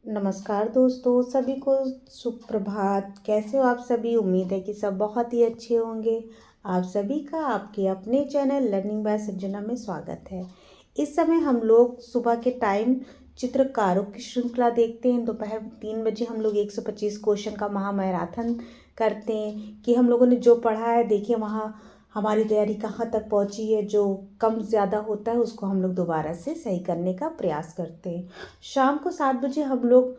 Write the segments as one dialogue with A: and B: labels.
A: नमस्कार दोस्तों, सभी को सुप्रभात। कैसे हो आप सभी? उम्मीद है कि सब बहुत ही अच्छे होंगे। आप सभी का आपके अपने चैनल लर्निंग बाय संजना में स्वागत है। इस समय हम लोग सुबह के टाइम चित्रकारों की श्रृंखला देखते हैं। दोपहर 3 बजे हम लोग 125 क्वेश्चन का महामैराथन करते हैं कि हम लोगों ने जो पढ़ा है, देखिए वहाँ हमारी तैयारी कहाँ तक पहुँची है। जो कम ज़्यादा होता है उसको हम लोग दोबारा से सही करने का प्रयास करते हैं। शाम को 7 बजे हम लोग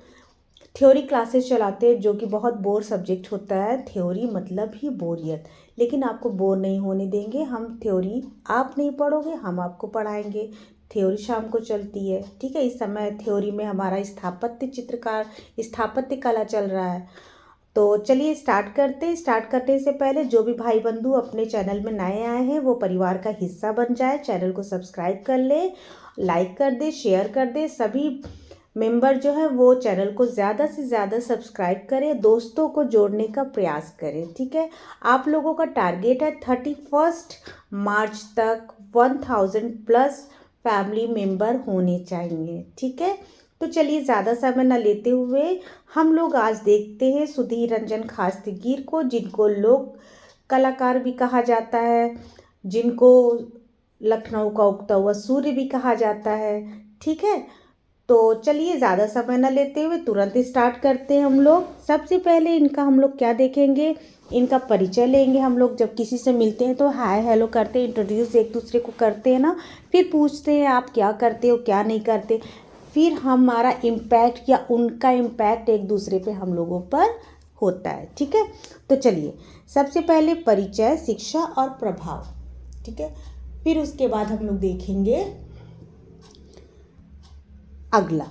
A: थ्योरी क्लासेस चलाते हैं, जो कि बहुत बोर सब्जेक्ट होता है। थ्योरी मतलब ही बोरियत, लेकिन आपको बोर नहीं होने देंगे हम। थ्योरी आप नहीं पढ़ोगे, हम आपको पढ़ाएंगे। थ्योरी शाम को चलती है, ठीक है। इस समय थ्योरी में हमारा स्थापत्य कला चल रहा है। तो चलिए स्टार्ट करते हैं। स्टार्ट करने से पहले जो भी भाई बंधु अपने चैनल में नए आए हैं वो परिवार का हिस्सा बन जाए, चैनल को सब्सक्राइब कर ले, लाइक कर दे, शेयर कर दे। सभी मेंबर जो है वो चैनल को ज़्यादा से ज़्यादा सब्सक्राइब करें, दोस्तों को जोड़ने का प्रयास करें, ठीक है। आप लोगों का टारगेट है 31 मार्च तक 1000+ फैमिली मेंबर होने चाहिए, ठीक है। तो चलिए ज़्यादा समय न लेते हुए हम लोग आज देखते हैं सुधीर रंजन खास्तीगिर को, जिनको लोक कलाकार भी कहा जाता है, जिनको लखनऊ का उगता हुआ सूर्य भी कहा जाता है, ठीक है। तो चलिए ज़्यादा समय न लेते हुए तुरंत स्टार्ट करते हैं हम लोग। सबसे पहले इनका हम लोग क्या देखेंगे, इनका परिचय लेंगे। हम लोग जब किसी से मिलते हैं तो हाय हेलो करते हैं, इंट्रोड्यूस एक दूसरे को करते हैं ना। फिर पूछते हैं आप क्या करते हो, क्या नहीं करते। फिर हमारा इम्पैक्ट या उनका इम्पैक्ट एक दूसरे पे हम लोगों पर होता है, ठीक है। तो चलिए सबसे पहले परिचय, शिक्षा और प्रभाव, ठीक है। फिर उसके बाद हम लोग देखेंगे अगला,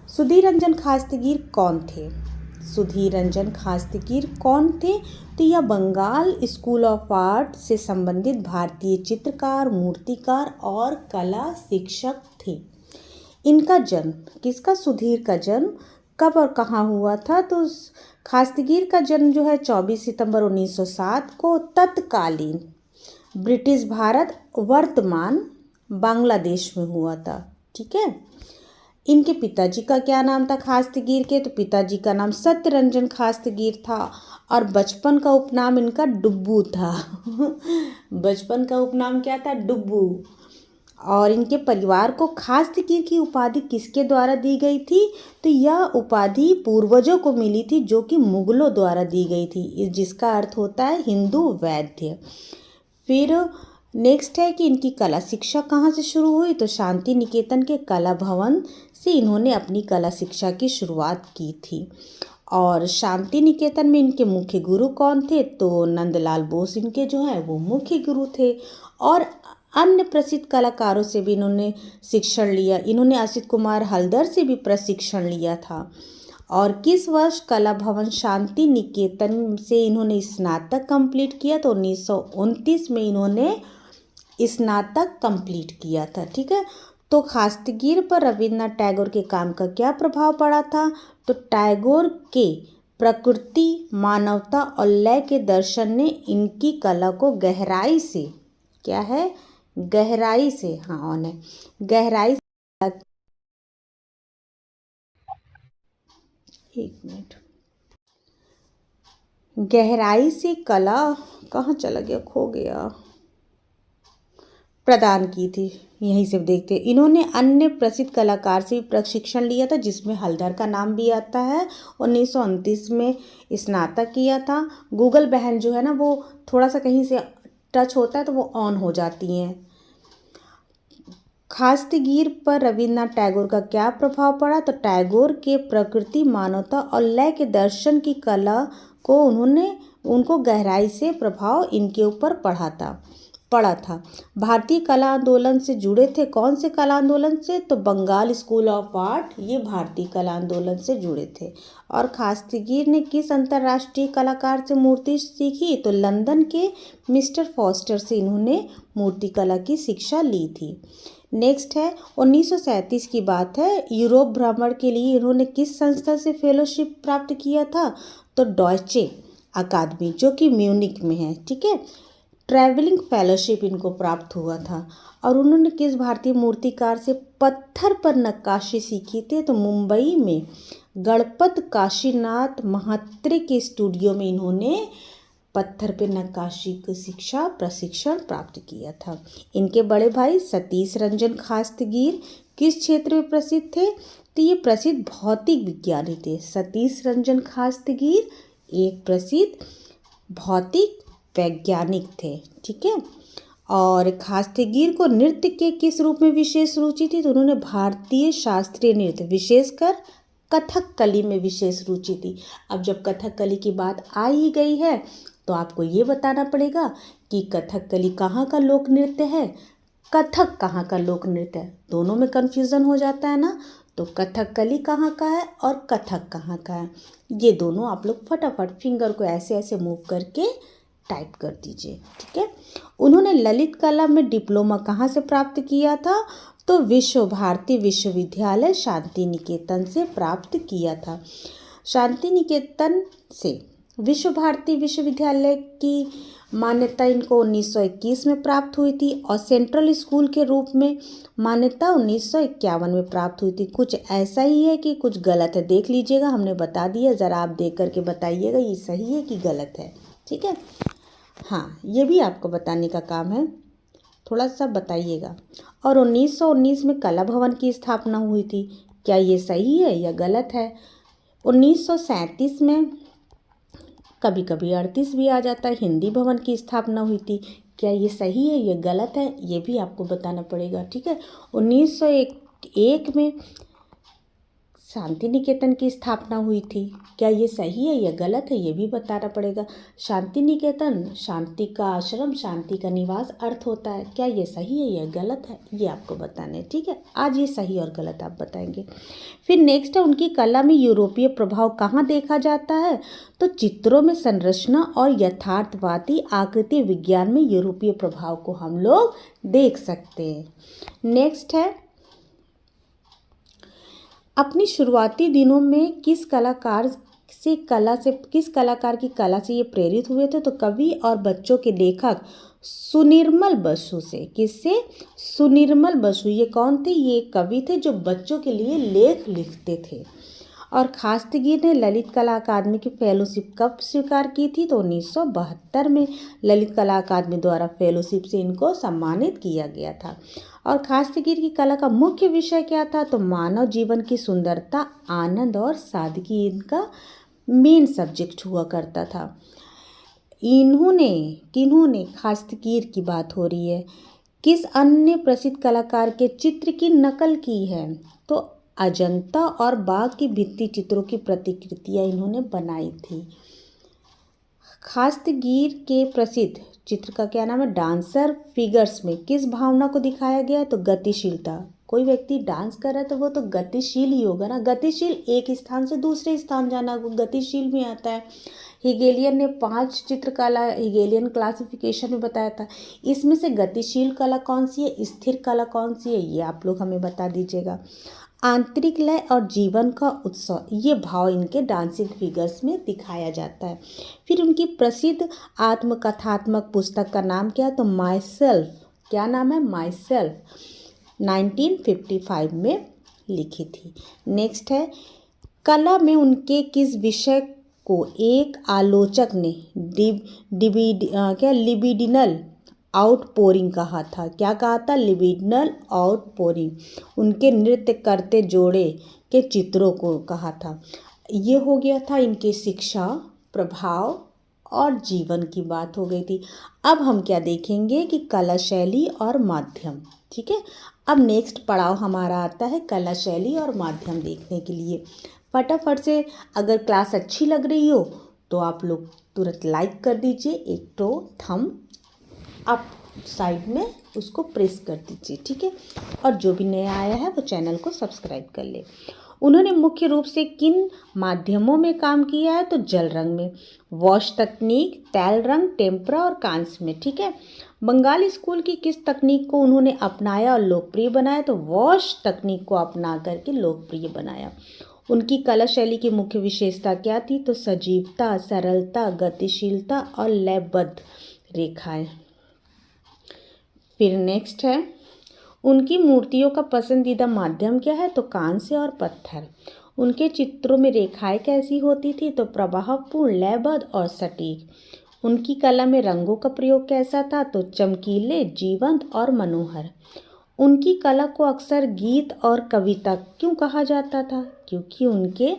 A: सुधीर रंजन खास्तीगिर कौन थे। सुधीर रंजन खास्तीगिर कौन थे? तो यह बंगाल स्कूल ऑफ आर्ट से संबंधित भारतीय चित्रकार, मूर्तिकार और कला शिक्षक थे। इनका जन्म, किसका, सुधीर का जन्म कब और कहाँ हुआ था? तो खास्तीगिर का जन्म जो है 24 सितंबर 1907 को तत्कालीन ब्रिटिश भारत वर्तमान बांग्लादेश में हुआ था, ठीक है। इनके पिताजी का क्या नाम था खास्तीगिर के? तो पिताजी का नाम सत्यरंजन खास्तीगिर था और बचपन का उपनाम इनका डुब्बू था। बचपन का उपनाम क्या था? डुब्बू। और इनके परिवार को खास्तीगिर की उपाधि किसके द्वारा दी गई थी? तो यह उपाधि पूर्वजों को मिली थी, जो कि मुगलों द्वारा दी गई थी, जिसका अर्थ होता है हिंदू वैद्य। फिर नेक्स्ट है कि इनकी कला शिक्षा कहाँ से शुरू हुई? तो शांति निकेतन के कला भवन से इन्होंने अपनी कला शिक्षा की शुरुआत की थी। और शांति निकेतन में इनके मुख्य गुरु कौन थे? तो नंदलाल बोस इनके जो हैं वो मुख्य गुरु थे। और अन्य प्रसिद्ध कलाकारों से भी इन्होंने शिक्षण लिया। इन्होंने असित कुमार हलदर से भी प्रशिक्षण लिया था। और किस वर्ष कला भवन शांति निकेतन से इन्होंने स्नातक कंप्लीट किया? तो 1929 में इन्होंने स्नातक कंप्लीट किया था, ठीक है। तो खास्तीगिर पर रविन्द्रनाथ टैगोर के काम का क्या प्रभाव पड़ा था? तो टैगोर के प्रकृति, मानवता और लय के दर्शन ने इनकी कला को गहराई से, क्या है, गहराई से, हाँ ऑन है, गहराई से, एक मिनट, गहराई से कला कहाँ चला गया, खो गया, प्रदान की थी। यहीं से देखते हैं। इन्होंने अन्य प्रसिद्ध कलाकार से प्रशिक्षण लिया था, जिसमें हलदर का नाम भी आता है। 1929 में स्नातक किया था। गूगल बहन जो है ना, वो थोड़ा सा कहीं से टच होता है तो वो ऑन हो जाती हैं। खास्तीगिर पर रविन्द्रनाथ टैगोर का क्या प्रभाव पड़ा? तो टैगोर के प्रकृति, मानवता और लय के दर्शन की कला को उनको गहराई से प्रभाव इनके ऊपर पड़ा था। भारतीय कला आंदोलन से जुड़े थे। कौन से कला आंदोलन से? तो बंगाल स्कूल ऑफ आर्ट, ये भारतीय कला आंदोलन से जुड़े थे। और खास्तीगिर ने किस अंतर्राष्ट्रीय कलाकार से मूर्ति सीखी? तो लंदन के मिस्टर फॉस्टर से इन्होंने मूर्ति कला की शिक्षा ली थी। नेक्स्ट है 1937 की बात है। यूरोप भ्रमण के लिए इन्होंने किस संस्था से फेलोशिप प्राप्त किया था? तो डॉयचे अकादमी, जो कि म्यूनिक में है, ठीक है। ट्रैवलिंग फेलोशिप इनको प्राप्त हुआ था। और उन्होंने किस भारतीय मूर्तिकार से पत्थर पर नक्काशी सीखी थी? तो मुंबई में गणपत काशीनाथ महात्रे के स्टूडियो में इन्होंने पत्थर पे नक्काशी की शिक्षा प्रशिक्षण प्राप्त किया था। इनके बड़े भाई सतीश रंजन खास्तगीर किस क्षेत्र में प्रसिद्ध थे? तो ये प्रसिद्ध भौतिक विज्ञानी थे। सतीश रंजन खास्तगीर एक प्रसिद्ध भौतिक वैज्ञानिक थे, ठीक है। और खास्तगीर को नृत्य के किस रूप में विशेष रुचि थी? तो उन्होंने भारतीय शास्त्रीय नृत्य विशेषकर कथकली में विशेष रुचि थी। अब जब कथकली की बात आ ही गई है तो आपको ये बताना पड़ेगा कि कथकली कहाँ का लोक नृत्य है, कथक कहाँ का लोक नृत्य है। दोनों में कन्फ्यूज़न हो जाता है ना। तो कथकली कहाँ का है और कथक कहाँ का है, ये दोनों आप लोग फटाफट फिंगर को ऐसे ऐसे मूव करके टाइप कर दीजिए, ठीक है। उन्होंने ललित कला में डिप्लोमा कहाँ से प्राप्त किया था? तो विश्व भारती विश्वविद्यालय शांति निकेतन से प्राप्त किया था। शांति निकेतन से विश्व भारती विश्वविद्यालय की मान्यता इनको 1921 में प्राप्त हुई थी और सेंट्रल स्कूल के रूप में मान्यता 1951 में प्राप्त हुई थी। कुछ ऐसा ही है कि कुछ गलत है, देख लीजिएगा, हमने बता दिया, ज़रा आप देख करके बताइएगा ये सही है कि गलत है, ठीक है। हाँ, ये भी आपको बताने का काम है, थोड़ा सा बताइएगा। और 1919 में कला भवन की स्थापना हुई थी, क्या ये सही है या गलत है? 1937 में, कभी कभी 38 भी आ जाता है, हिंदी भवन की स्थापना हुई थी, क्या ये सही है या गलत है? ये भी आपको बताना पड़ेगा, ठीक है। 1901 में शांति निकेतन की स्थापना हुई थी, क्या ये सही है या गलत है? ये भी बताना पड़ेगा। शांति निकेतन शांति का आश्रम, शांति का निवास अर्थ होता है, क्या ये सही है या गलत है? ये आपको बताना है, ठीक है। आज ये सही और गलत आप बताएंगे। फिर नेक्स्ट है, उनकी कला में यूरोपीय प्रभाव कहाँ देखा जाता है? तो चित्रों में संरचना और यथार्थवादी आकृति विज्ञान में यूरोपीय प्रभाव को हम लोग देख सकते हैं। नेक्स्ट है, अपनी शुरुआती दिनों में किस कलाकार की कला से ये प्रेरित हुए थे? तो कवि और बच्चों के लेखक सुनिर्मल बसु से। किससे? सुनिर्मल बसु। ये कौन थे? ये कवि थे जो बच्चों के लिए लेख लिखते थे। और खास्तगीर ने ललित कला अकादमी की फेलोशिप कब स्वीकार की थी? तो 1972 में ललित कला अकादमी द्वारा फेलोशिप से इनको सम्मानित किया गया था। और खास्तगीर की कला का मुख्य विषय क्या था? तो मानव जीवन की सुंदरता, आनंद और सादगी इनका मेन सब्जेक्ट हुआ करता था। किन्होंने खास्तगीर की बात हो रही है, किस अन्य प्रसिद्ध कलाकार के चित्र की नकल की है? तो अजंता और बाघ की भित्ति चित्रों की प्रतिकृतियां इन्होंने बनाई थी। खास्तगीर के प्रसिद्ध चित्र का क्या नाम है? डांसर फिगर्स में किस भावना को दिखाया गया है? तो गतिशीलता। कोई व्यक्ति डांस कर रहा है तो वो तो गतिशील ही होगा ना। गतिशील, एक स्थान से दूसरे स्थान जाना, वो गतिशील में आता है। हिगेलियन ने 5 चित्रकला हिगेलियन क्लासिफिकेशन में बताया था। इसमें से गतिशील कला कौन सी है, स्थिर कला कौन सी है, ये आप लोग हमें बता दीजिएगा। आंतरिक लय और जीवन का उत्सव, ये भाव इनके डांसिंग फिगर्स में दिखाया जाता है। फिर उनकी प्रसिद्ध आत्मकथात्मक पुस्तक का नाम क्या है? तो माई सेल्फ। क्या नाम है? My self. 1955 में लिखी थी। नेक्स्ट है, कला में उनके किस विषय को एक आलोचक ने लिबिडिनल आउटपोरिंग कहा था? क्या कहा था? लिबिडिनल आउटपोरिंग। उनके नृत्य करते जोड़े के चित्रों को कहा था। ये हो गया था इनके शिक्षा, प्रभाव और जीवन की बात हो गई थी। अब हम क्या देखेंगे कि कला शैली और माध्यम, ठीक है। अब नेक्स्ट पड़ाव हमारा आता है कला शैली और माध्यम देखने के लिए। फटाफट से, अगर क्लास अच्छी लग रही हो तो आप लोग तुरंत लाइक कर दीजिए, एक तो थंब अप साइड में उसको प्रेस कर दीजिए, ठीक है। और जो भी नया आया है वो चैनल को सब्सक्राइब कर ले। उन्होंने मुख्य रूप से किन माध्यमों में काम किया है? तो जल रंग में, वॉश तकनीक, तैल रंग, टेम्परा और कांस में, ठीक है। बंगाली स्कूल की किस तकनीक को उन्होंने अपनाया और लोकप्रिय बनाया? तो वॉश तकनीक को अपना करके लोकप्रिय बनाया। उनकी कला शैली की मुख्य विशेषता क्या थी? तो सजीवता, सरलता, गतिशीलता और लयबद्ध रेखाएं। फिर नेक्स्ट है, उनकी मूर्तियों का पसंदीदा माध्यम क्या है? तो कांस्य और पत्थर। उनके चित्रों में रेखाएं कैसी होती थी? तो प्रवाहपूर्ण, लयबद्ध और सटीक। उनकी कला में रंगों का प्रयोग कैसा था? तो चमकीले, जीवंत और मनोहर। उनकी कला को अक्सर गीत और कविता क्यों कहा जाता था? क्योंकि उनके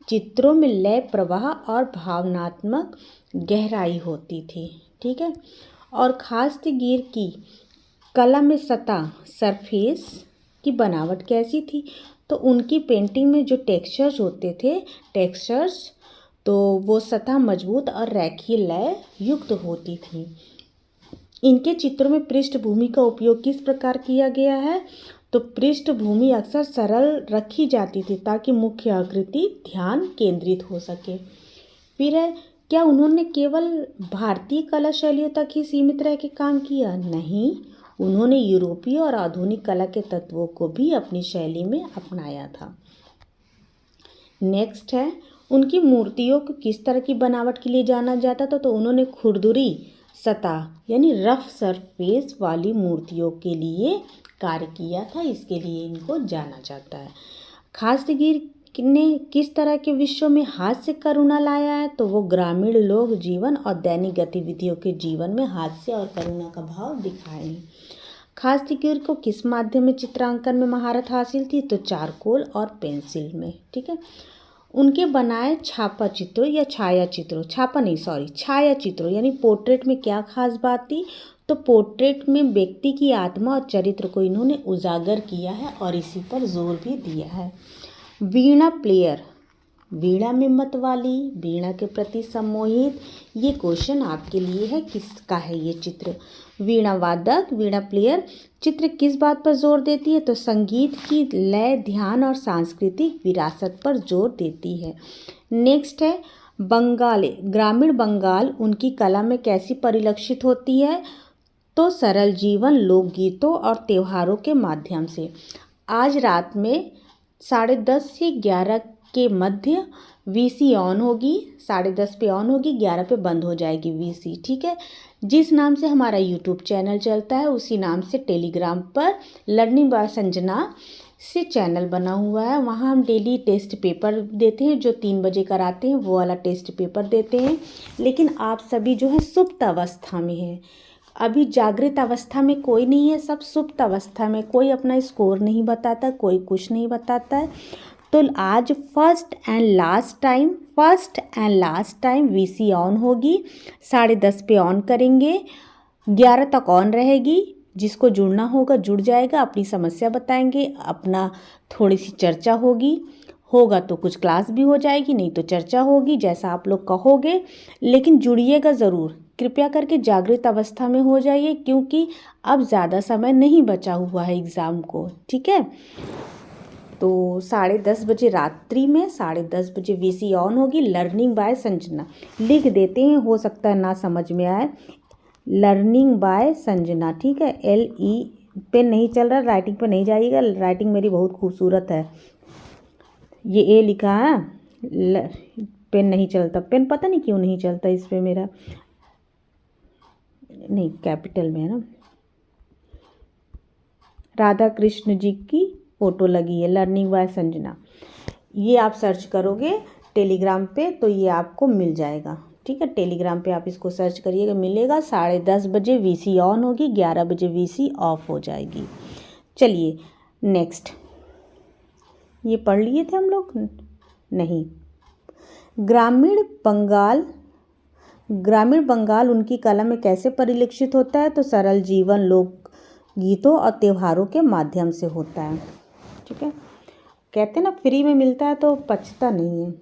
A: चित्रों में लय, प्रवाह और भावनात्मक गहराई होती थी। ठीक है। और खास्तगीर की कला में सतह, सरफेस की बनावट कैसी थी? तो उनकी पेंटिंग में जो टेक्सचर्स होते थे, तो वो सतह मजबूत और रेखीय लय युक्त होती थी। इनके चित्रों में पृष्ठभूमि का उपयोग किस प्रकार किया गया है? तो पृष्ठभूमि अक्सर सरल रखी जाती थी ताकि मुख्य आकृति ध्यान केंद्रित हो सके। फिर है, क्या उन्होंने केवल भारतीय कला शैलियों तक ही सीमित रह के काम किया? नहीं, उन्होंने यूरोपीय और आधुनिक कला के तत्वों को भी अपनी शैली में अपनाया था। नेक्स्ट है, उनकी मूर्तियों को किस तरह की बनावट के लिए जाना जाता था? तो उन्होंने खुरदुरी सतह यानी रफ सरफेस वाली मूर्तियों के लिए कार्य किया था, इसके लिए इनको जाना जाता है। खास्तगीर ने किस तरह के विषयों में हास्य करुणा लाया है? तो वो ग्रामीण लोक जीवन और दैनिक गतिविधियों के जीवन में हास्य और करुणा का भाव दिखाए हैं। खास्तगीर को किस माध्यम में चित्रांकन में महारत हासिल थी? तो चारकोल और पेंसिल में। ठीक है। उनके बनाए छापा चित्रों या छाया चित्रों यानी पोर्ट्रेट में क्या खास बात थी? तो पोर्ट्रेट में व्यक्ति की आत्मा और चरित्र को इन्होंने उजागर किया है और इसी पर जोर भी दिया है। वीणा प्लेयर, वीणा में मत वाली, वीणा के प्रति सम्मोहित, ये क्वेश्चन आपके लिए है, किसका है ये चित्र? वीणा वादक, वीणा प्लेयर चित्र किस बात पर जोर देती है? तो संगीत की लय, ध्यान और सांस्कृतिक विरासत पर जोर देती है। नेक्स्ट है, ग्रामीण बंगाल उनकी कला में कैसी परिलक्षित होती है? तो सरल जीवन, लोकगीतों और त्योहारों के माध्यम से। आज रात में 10:30 से 11 के मध्य वीसी ऑन होगी, 10:30 पे ऑन होगी, 11 पे बंद हो जाएगी वीसी। ठीक है। जिस नाम से हमारा यूट्यूब चैनल चलता है उसी नाम से टेलीग्राम पर लर्निंग बाय संजना से चैनल बना हुआ है। वहाँ हम डेली टेस्ट पेपर देते हैं, जो 3 बजे कराते हैं वो वाला टेस्ट पेपर देते हैं। लेकिन आप सभी जो है सुप्त अवस्था में है, अभी जागृत अवस्था में कोई नहीं है, सब सुप्त अवस्था में। कोई अपना स्कोर नहीं बताता, कोई कुछ नहीं बताता है। तो आज first and last time VC on होगी, 10:30 पे ऑन करेंगे, 11 तक ऑन रहेगी। जिसको जुड़ना होगा जुड़ जाएगा, अपनी समस्या बताएंगे, अपना थोड़ी सी चर्चा होगा तो कुछ क्लास भी हो जाएगी, नहीं तो चर्चा होगी, जैसा आप लोग कहोगे। लेकिन जुड़िएगा ज़रूर, कृपया करके जागृत अवस्था में हो जाइए, क्योंकि अब ज़्यादा समय नहीं बचा हुआ है एग्ज़ाम को। ठीक है। तो 10:30 बजे रात्रि में 10:30 बजे वीसी ऑन होगी। लर्निंग बाय संजना लिख देते हैं, हो सकता है ना समझ में आए। लर्निंग बाय संजना, ठीक है। LE पेन नहीं चल रहा, राइटिंग पे नहीं जाइएगा, राइटिंग मेरी बहुत खूबसूरत है। ये ए लिखा है, पेन नहीं चलता, पेन पता नहीं क्यों नहीं चलता इस पे मेरा, नहीं कैपिटल में है ना। राधा कृष्ण जी की फ़ोटो लगी है, लर्निंग बाय संजना। ये आप सर्च करोगे टेलीग्राम पे तो ये आपको मिल जाएगा। ठीक है। टेलीग्राम पे आप इसको सर्च करिएगा, मिलेगा। 10:30 बजे वीसी ऑन होगी, 11 बजे वीसी ऑफ हो जाएगी। चलिए नेक्स्ट, ये पढ़ लिए थे हम लोग? नहीं। ग्रामीण बंगाल उनकी कला में कैसे परिलक्षित होता है? तो सरल जीवन, लोक गीतों और त्योहारों के माध्यम से होता है। ठीक है। कहते हैं ना, फ्री में मिलता है तो पचता नहीं है।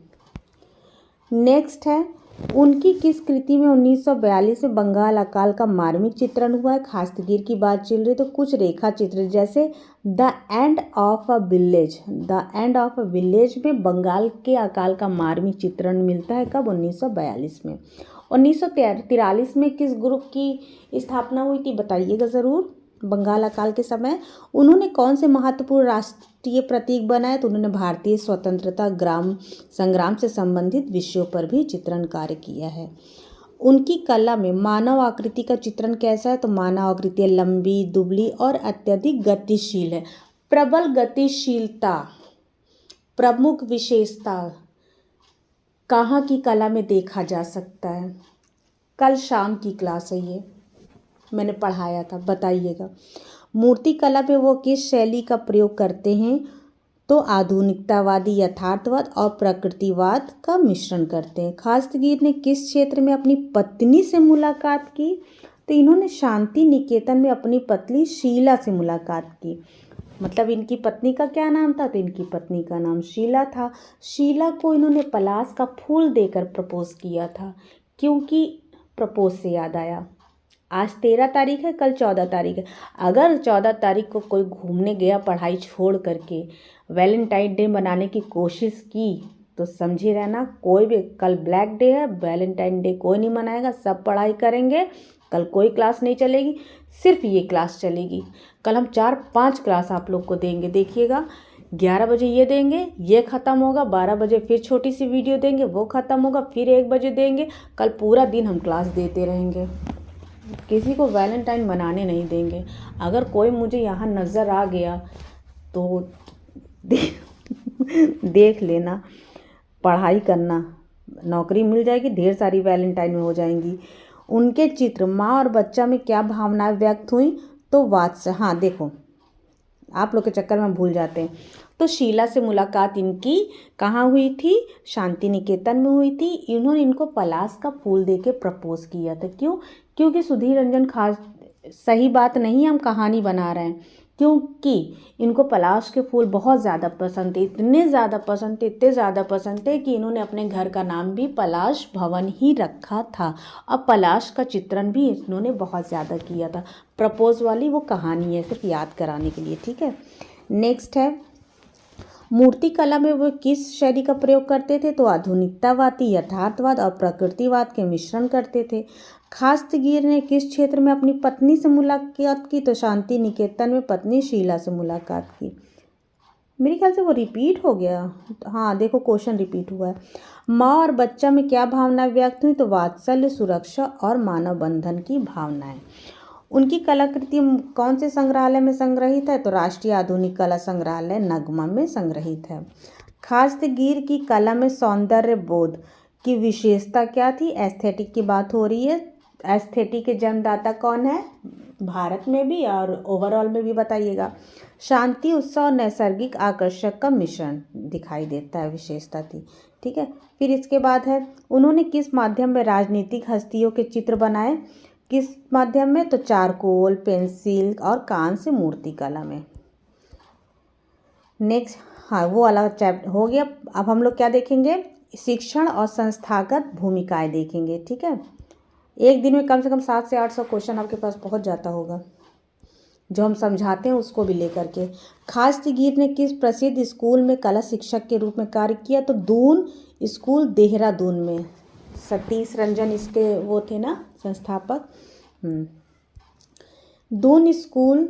A: नेक्स्ट है, उनकी किस कृति में 1942 में बंगाल अकाल का मार्मिक चित्रण हुआ है? खास्तगीर की बात चल रही तो कुछ रेखा चित्र जैसे the end of a village में बंगाल के अकाल का मार्मिक चित्रण मिलता है। कब? 1942 में। 1943 में किस ग्रुप की स्थापना हुई थी? बताइएगा ज़रूर। बंगाल अकाल के समय उन्होंने कौन से महत्वपूर्ण राष्ट्रीय प्रतीक बनाए? तो उन्होंने भारतीय स्वतंत्रता संग्राम से संबंधित विषयों पर भी चित्रण कार्य किया है। उनकी कला में मानव आकृति का चित्रण कैसा है? तो मानव आकृति लंबी, दुबली और अत्यधिक गतिशील है। प्रबल गतिशीलता प्रमुख विशेषता कहाँ की कला में देखा जा सकता है? कल शाम की क्लास है ये, मैंने पढ़ाया था, बताइएगा। मूर्ति कला में वो किस शैली का प्रयोग करते हैं? तो आधुनिकतावादी, यथार्थवाद और प्रकृतिवाद का मिश्रण करते हैं। खास्तगीर ने किस क्षेत्र में अपनी पत्नी से मुलाकात की? तो इन्होंने शांति निकेतन में अपनी पत्नी शीला से मुलाकात की। मतलब इनकी पत्नी का क्या नाम था? तो इनकी पत्नी का नाम शीला था। शीला को इन्होंने पलाश का फूल देकर प्रपोज किया था। क्योंकि प्रपोज से याद आया, आज 13 तारीख है, कल 14 तारीख है। अगर 14 तारीख को कोई घूमने गया पढ़ाई छोड़ करके वैलेंटाइन डे मनाने की कोशिश की तो समझे रहना, कोई भी, कल ब्लैक डे है, वैलेंटाइन डे कोई नहीं मनाएगा, सब पढ़ाई करेंगे। कल कोई क्लास नहीं चलेगी, सिर्फ ये क्लास चलेगी। कल हम 4-5 क्लास आप लोग को देंगे, देखिएगा। 11 बजे ये देंगे, ये ख़त्म होगा। 12 बजे फिर छोटी सी वीडियो देंगे, वो ख़त्म होगा। फिर 1 बजे देंगे। कल पूरा दिन हम क्लास देते रहेंगे, किसी को वैलेंटाइन मनाने नहीं देंगे। अगर कोई मुझे यहाँ नज़र आ गया तो देख लेना, पढ़ाई करना, नौकरी मिल जाएगी, ढेर सारी वैलेंटाइन में हो जाएंगी। उनके चित्र माँ और बच्चा में क्या भावनाएं व्यक्त हुई? तो वात्सल्य। हाँ देखो, आप लोग के चक्कर में भूल जाते हैं। तो शीला से मुलाकात इनकी कहाँ हुई थी? शांति निकेतन में हुई थी। इन्होंने इनको पलाश का फूल देके प्रपोज किया था। क्यों? क्योंकि सुधीर रंजन खास, सही बात नहीं, हम कहानी बना रहे हैं, क्योंकि इनको पलाश के फूल बहुत ज़्यादा पसंद थे। इतने ज़्यादा पसंद थे, इतने ज़्यादा पसंद थे कि इन्होंने अपने घर का नाम भी पलाश भवन ही रखा था। अब पलाश का चित्रण भी इन्होंने बहुत ज़्यादा किया था। प्रपोज वाली वो कहानी है, सिर्फ याद कराने के लिए, ठीक है। नेक्स्ट है, मूर्ति कला में वो किस शैली का प्रयोग करते थे? तो आधुनिकतावादी, यथार्थवाद और प्रकृतिवाद के मिश्रण करते थे। खास्तगीर ने किस क्षेत्र में अपनी पत्नी से मुलाकात की? तो शांति निकेतन में पत्नी शीला से मुलाकात की। मेरे ख्याल से वो रिपीट हो गया। हाँ देखो, क्वेश्चन रिपीट हुआ है। माँ और बच्चा में क्या भावना व्यक्त हुई? तो वात्सल्य, सुरक्षा और मानव बंधन की भावनाएं। उनकी कलाकृति कौन से संग्रहालय में संग्रहित है? तो राष्ट्रीय आधुनिक कला संग्रहालय नगमा में संग्रहित है। खास्तगीर की कला में सौंदर्य बोध की विशेषता क्या थी? एस्थेटिक की बात हो रही है। एस्थेटिक के जन्मदाता कौन है? भारत में भी और ओवरऑल में भी बताइएगा। शांति, उत्सव और नैसर्गिक आकर्षक का मिश्रण दिखाई देता है, विशेषता थी, ठीक है। फिर इसके बाद है, उन्होंने किस माध्यम में राजनीतिक हस्तियों के चित्र बनाए? किस माध्यम में? तो चारकोल, पेंसिल और कान से मूर्ति कला में। नेक्स्ट, हाँ वो वाला चैप्टर हो गया। अब हम लोग क्या देखेंगे? शिक्षण और संस्थागत भूमिकाएं देखेंगे, ठीक है। एक दिन में कम से कम 700 से 800 क्वेश्चन आपके पास पहुंच जाता होगा, जो हम समझाते हैं उसको भी लेकर के। खास्तगीर ने किस प्रसिद्ध स्कूल में कला शिक्षक के रूप में कार्य किया? तो दून स्कूल, देहरादून में। सतीश रंजन इसके वो थे ना, संस्थापक। दून स्कूल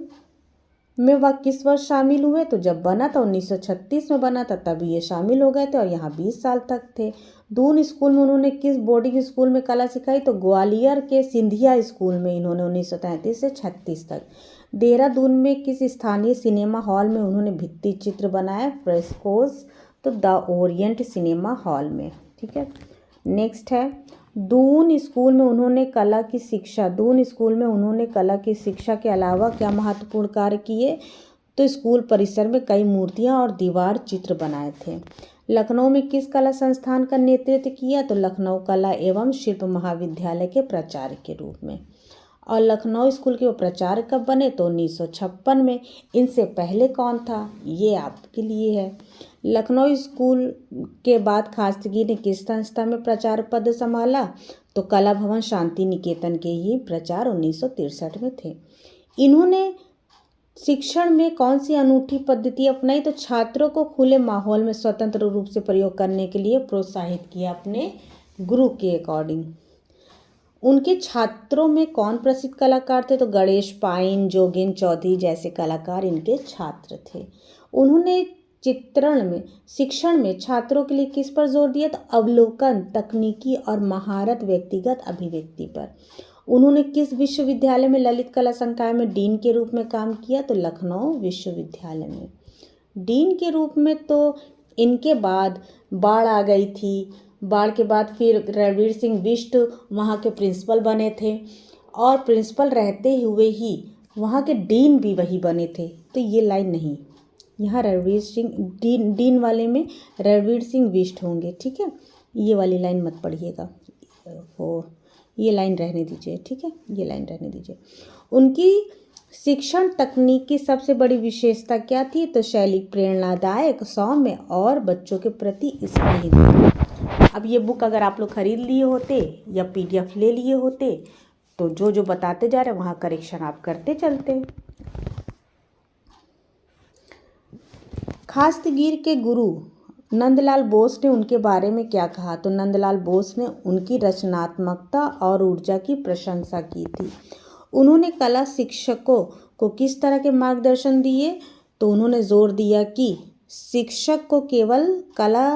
A: में वह किस वर्ष शामिल हुए? तो जब बना था 1936 में बना था, तभी ये शामिल हो गए थे और यहाँ 20 साल तक थे। दून स्कूल में उन्होंने किस बोर्डिंग स्कूल में कला सिखाई? तो ग्वालियर के सिंधिया स्कूल में इन्होंने 1933 से 36 तक। देहरादून में किस स्थानीय सिनेमा हॉल में उन्होंने भित्ति चित्र बनाए? फ्रेस्कोस, तो द ओरिएंट सिनेमा हॉल में, ठीक है। नेक्स्ट है, दून स्कूल में उन्होंने कला की शिक्षा, दून स्कूल में उन्होंने कला की शिक्षा के अलावा क्या महत्वपूर्ण कार्य किए? तो स्कूल परिसर में कई मूर्तियां और दीवार चित्र बनाए थे। लखनऊ में किस कला संस्थान का नेतृत्व किया? तो लखनऊ कला एवं शिल्प महाविद्यालय के प्राचार्य के रूप में। और लखनऊ स्कूल के वो प्राचार्य कब बने? तो 1956 में। इनसे पहले कौन था? ये आपके लिए है। लखनऊ स्कूल के बाद खास्तगीर ने किस संस्था में प्राचार्य पद संभाला? तो कला भवन शांति निकेतन के ही प्राचार्य 1963 में थे। इन्होंने शिक्षण में कौन सी अनूठी पद्धति अपनाई? तो छात्रों को खुले माहौल में स्वतंत्र रूप से प्रयोग करने के लिए प्रोत्साहित किया, अपने गुरु के अकॉर्डिंग। उनके छात्रों में कौन प्रसिद्ध कलाकार थे? तो गणेश पाइन, जोगेन चौधरी जैसे कलाकार इनके छात्र थे। उन्होंने चित्रण में शिक्षण में छात्रों के लिए किस पर जोर दिया? तो अवलोकन, तकनीकी और महारत व्यक्तिगत अभिव्यक्ति पर। उन्होंने किस विश्वविद्यालय में ललित कला संकाय में डीन के रूप में काम किया? तो लखनऊ विश्वविद्यालय में डीन के रूप में। तो इनके बाद बाढ़ आ गई थी, बाढ़ के बाद फिर रणवीर सिंह बिष्ट वहाँ के प्रिंसिपल बने थे और प्रिंसिपल रहते हुए ही वहाँ के डीन भी वही बने थे। तो ये लाइन नहीं, यहाँ रणवीर सिंह डीन वाले में रणवीर सिंह बिष्ट होंगे, ठीक है। ये वाली लाइन मत पढ़िएगा, वो ये लाइन रहने दीजिए, ठीक है, ये लाइन रहने दीजिए। उनकी शिक्षण तकनीक की सबसे बड़ी विशेषता क्या थी? तो शैली प्रेरणादायक, सौम्य और बच्चों के प्रति स्नेही। अब ये बुक अगर आप लोग खरीद लिए होते या PDF ले लिए होते तो जो जो बताते जा रहे हैं वहाँ करेक्शन आप करते चलते। खास्तगीर के गुरु नंदलाल बोस ने उनके बारे में क्या कहा? तो नंदलाल बोस ने उनकी रचनात्मकता और ऊर्जा की प्रशंसा की थी। उन्होंने कला शिक्षकों को किस तरह के मार्गदर्शन दिए? तो उन्होंने जोर दिया कि शिक्षक को केवल कला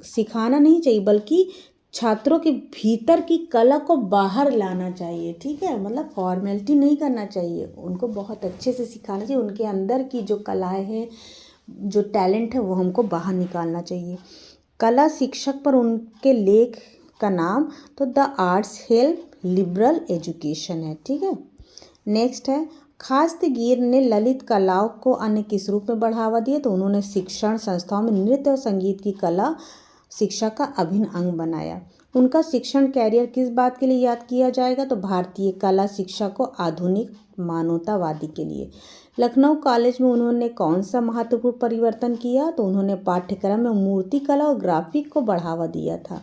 A: सिखाना नहीं चाहिए बल्कि छात्रों के भीतर की कला को बाहर लाना चाहिए, ठीक है। मतलब फॉर्मेलिटी नहीं करना चाहिए, उनको बहुत अच्छे से सिखाना चाहिए। उनके अंदर की जो कलाएं हैं, जो टैलेंट है, वो हमको बाहर निकालना चाहिए। कला शिक्षक पर उनके लेख का नाम तो the arts help liberal education है, ठीक है। नेक्स्ट है, खास्तगीर ने ललित कलाओं को अन्य किस रूप में बढ़ावा दिया? तो उन्होंने शिक्षण संस्थाओं में नृत्य और संगीत की कला शिक्षा का अभिन्न अंग बनाया। उनका शिक्षण कैरियर किस बात के लिए याद किया जाएगा? तो भारतीय कला शिक्षा को आधुनिक मानवतावादी के लिए। लखनऊ कॉलेज में उन्होंने कौन सा महत्वपूर्ण परिवर्तन किया? तो उन्होंने पाठ्यक्रम में मूर्ति कला और ग्राफिक को बढ़ावा दिया था।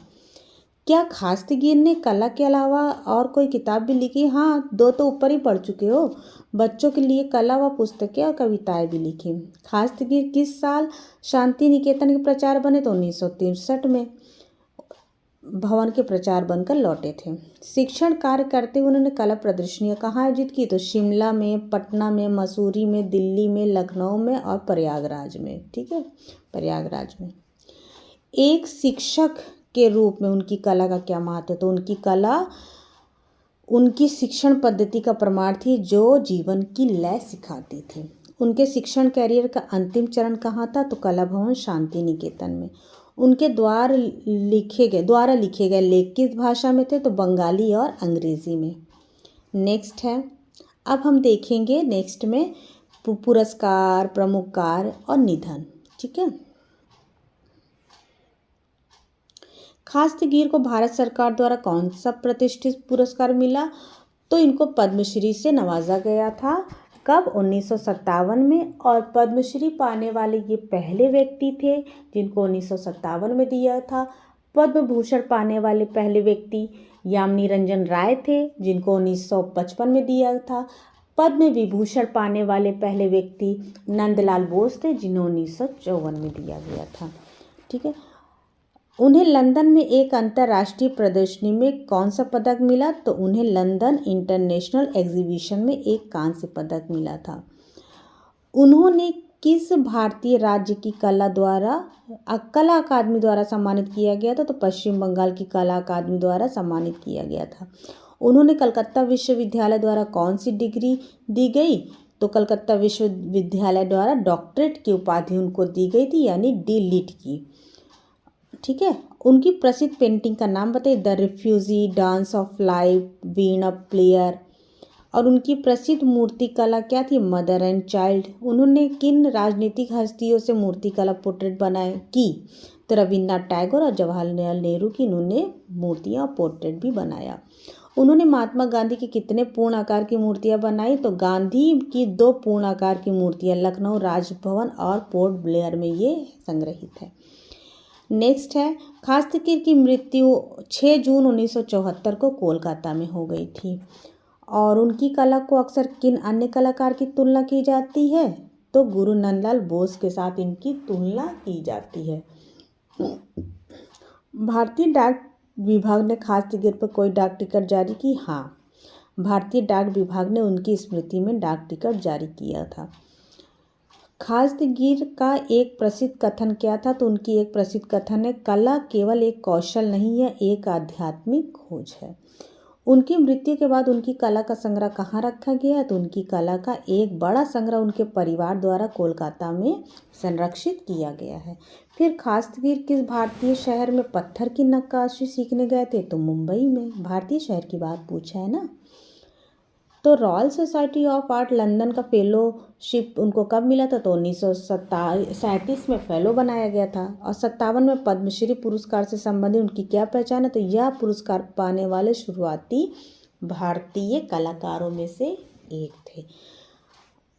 A: क्या खास्तगीर ने कला के अलावा और कोई किताब भी लिखी? हाँ, 2 तो ऊपर ही पढ़ चुके हो। बच्चों के लिए कला व पुस्तकें और कविताएं भी लिखी। खास्तगीर किस साल शांति निकेतन के प्रचार बने? तो 1963 में भवन के प्रचार बनकर लौटे थे। शिक्षण कार्य करते हुए उन्होंने कला प्रदर्शनियां कहाँ आयोजित की? तो शिमला में, पटना में, मसूरी में, दिल्ली में, लखनऊ में और प्रयागराज में, ठीक है, प्रयागराज में। एक शिक्षक के रूप में उनकी कला का क्या महत्व है? तो उनकी कला उनकी शिक्षण पद्धति का प्रमाण थी जो जीवन की लय सिखाती थी। उनके शिक्षण कैरियर का अंतिम चरण कहाँ था? तो कला भवन शांति निकेतन में। उनके द्वारा लिखे गए लेख किस भाषा में थे? तो बंगाली और अंग्रेजी में। नेक्स्ट है, अब हम देखेंगे नेक्स्ट में पुरस्कार, प्रमुख कार्य और निधन, ठीक है। खास्तगीर को भारत सरकार द्वारा कौन सा प्रतिष्ठित पुरस्कार मिला? तो इनको पद्मश्री से नवाजा गया था। कब? 1957 में। और पद्मश्री पाने वाले ये पहले व्यक्ति थे जिनको 1957 में दिया था। पद्म भूषण पाने वाले पहले व्यक्ति यामिनी रंजन राय थे जिनको 1955 में दिया था। पद्म विभूषण पाने वाले पहले व्यक्ति नंदलाल बोस थे जिन्हें 1954 में दिया गया था, ठीक है। उन्हें लंदन में एक अंतर्राष्ट्रीय प्रदर्शनी में कौन सा पदक मिला? तो उन्हें लंदन इंटरनेशनल एग्जीबिशन में एक कांस्य पदक मिला था। उन्होंने किस भारतीय राज्य की कला अकादमी द्वारा सम्मानित किया गया था? तो पश्चिम बंगाल की कला अकादमी द्वारा सम्मानित किया गया था। उन्होंने कलकत्ता विश्वविद्यालय द्वारा कौन सी डिग्री दी गई? तो कलकत्ता विश्वविद्यालय द्वारा डॉक्टरेट की उपाधि उनको दी गई थी, यानी D.Litt की, ठीक है। उनकी प्रसिद्ध पेंटिंग का नाम बताइए। The refugee, dance of life, Veena player. और उनकी प्रसिद्ध मूर्ति कला क्या थी? Mother and child. उन्होंने किन राजनीतिक हस्तियों से मूर्ति कला पोर्ट्रेट बनाए की? तो रविन्द्रनाथ टैगोर और जवाहरलाल नेहरू की इन्होंने मूर्तियाँ और पोर्ट्रेट भी बनाया। उन्होंने महात्मा गांधी की कितने पूर्ण आकार की मूर्तियाँ बनाई? तो गांधी की 2 पूर्ण आकार की मूर्तियाँ लखनऊ राजभवन और पोर्ट ब्लेयर में ये संग्रहित है। नेक्स्ट है, खास्तगीर की मृत्यु 6 जून 1974 को कोलकाता में हो गई थी। और उनकी कला को अक्सर किन अन्य कलाकार की तुलना की जाती है? तो गुरु नंदलाल बोस के साथ इनकी तुलना की जाती है। भारतीय डाक विभाग ने खास्तगीर पर कोई डाक टिकट जारी की? हाँ, भारतीय डाक विभाग ने उनकी स्मृति में डाक टिकट जारी किया था। खास्तिगीर का एक प्रसिद्ध कथन क्या था? तो उनकी एक प्रसिद्ध कथन है, कला केवल एक कौशल नहीं है, एक आध्यात्मिक खोज है। उनकी मृत्यु के बाद उनकी कला का संग्रह कहाँ रखा गया है? तो उनकी कला का एक बड़ा संग्रह उनके परिवार द्वारा कोलकाता में संरक्षित किया गया है। फिर खास्तिगीर किस भारतीय शहर में पत्थर की नक्काशी सीखने गए थे? तो मुंबई में। भारतीय शहर की बात पूछा है ना। तो royal society of art London का फेलोशिप उनको कब मिला था? तो 1937 में फेलो बनाया गया था। और 57 में पद्मश्री पुरस्कार से संबंधित उनकी क्या पहचान है? तो यह पुरस्कार पाने वाले शुरुआती भारतीय कलाकारों में से एक थे।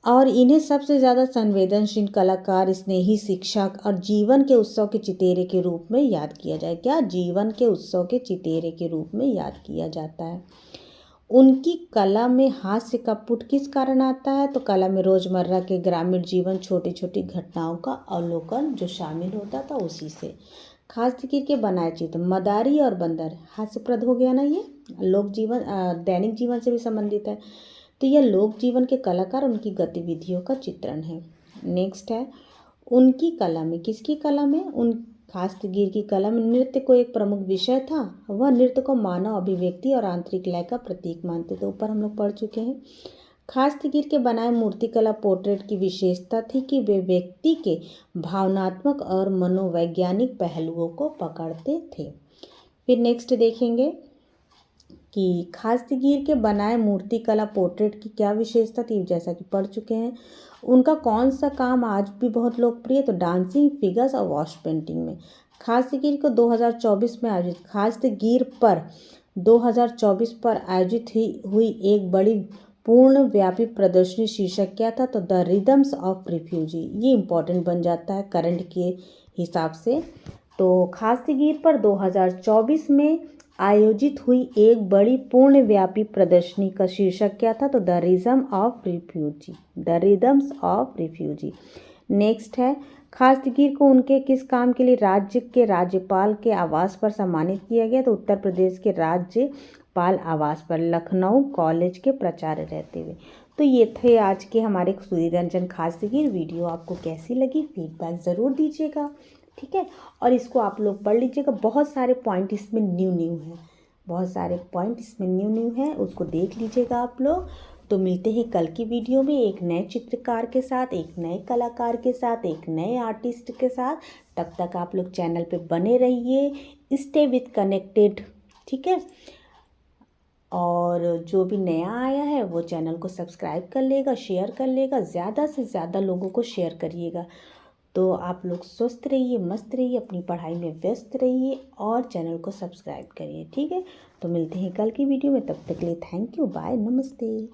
A: और इन्हें सबसे ज़्यादा संवेदनशील कलाकार, स्नेही शिक्षक और जीवन के उत्सव के चितेरे के रूप में याद किया जाए। क्या? जीवन के उत्सव के चितेरे के रूप में याद किया जाता है। उनकी कला में हास्य का पुट किस कारण आता है? तो कला में रोज़मर्रा के ग्रामीण जीवन, छोटी छोटी घटनाओं का अवलोकन जो शामिल होता था उसी से। खास्तिगीर के बनाए चित्र मदारी और बंदर हास्यप्रद हो गया ना। ये लोक जीवन, दैनिक जीवन से भी संबंधित है। तो यह लोक जीवन के कलाकार, उनकी गतिविधियों का चित्रण है। नेक्स्ट है, उनकी कला में, किसकी कला में? उन खास्तिगीर की कला में नृत्य को एक प्रमुख विषय था। वह नृत्य को मानव अभिव्यक्ति और आंतरिक लय का प्रतीक मानते थे। ऊपर हम लोग पढ़ चुके हैं। खास्तिगीर के बनाए मूर्तिकला पोर्ट्रेट की विशेषता थी कि वे व्यक्ति के भावनात्मक और मनोवैज्ञानिक पहलुओं को पकड़ते थे। फिर नेक्स्ट देखेंगे कि खास्तिगीर के बनाए मूर्तिकला पोर्ट्रेट की क्या विशेषता थी, जैसा कि पढ़ चुके हैं। उनका कौन सा काम आज भी बहुत लोकप्रिय? तो डांसिंग फिगर्स और वॉश पेंटिंग में। खास्तिगीर को 2024 में आयोजित खास्तिगीर पर 2024 पर आयोजित हुई एक बड़ी पूर्णव्यापी प्रदर्शनी शीर्षक क्या था? तो द रिदम्स ऑफ रिफ्यूजी। ये इम्पॉर्टेंट बन जाता है करंट के हिसाब से। तो खास्तिगीर पर 2024 में आयोजित हुई एक बड़ी पूर्णव्यापी प्रदर्शनी का शीर्षक क्या था? तो the rhythm of refugee, the rhythms of refugee. Next है, खास्तिगीर को उनके किस काम के लिए राज्य के राज्यपाल के आवास पर सम्मानित किया गया? तो उत्तर प्रदेश के राज्यपाल आवास पर लखनऊ कॉलेज के प्राचार्य रहते हुए। तो ये थे आज के हमारे सुधीर रंजन खास्तिगीर। वीडियो आपको कैसी लगी फीडबैक ज़रूर दीजिएगा, ठीक है। और इसको आप लोग पढ़ लीजिएगा, बहुत सारे पॉइंट इसमें न्यू हैं, बहुत सारे पॉइंट इसमें न्यू हैं, उसको देख लीजिएगा आप लोग। तो मिलते हैं कल की वीडियो में एक नए चित्रकार के साथ, एक नए कलाकार के साथ, एक नए आर्टिस्ट के साथ। तब तक आप लोग चैनल पे बने रहिए, स्टे विथ कनेक्टेड, ठीक है। और जो भी नया आया है वो चैनल को सब्सक्राइब कर लेगा, शेयर कर लेगा, ज़्यादा से ज़्यादा लोगों को शेयर करिएगा। तो आप लोग स्वस्थ रहिए, मस्त रहिए, अपनी पढ़ाई में व्यस्त रहिए और चैनल को सब्सक्राइब करिए, ठीक है। तो मिलते हैं कल की वीडियो में, तब तक के लिए थैंक यू, बाय, नमस्ते।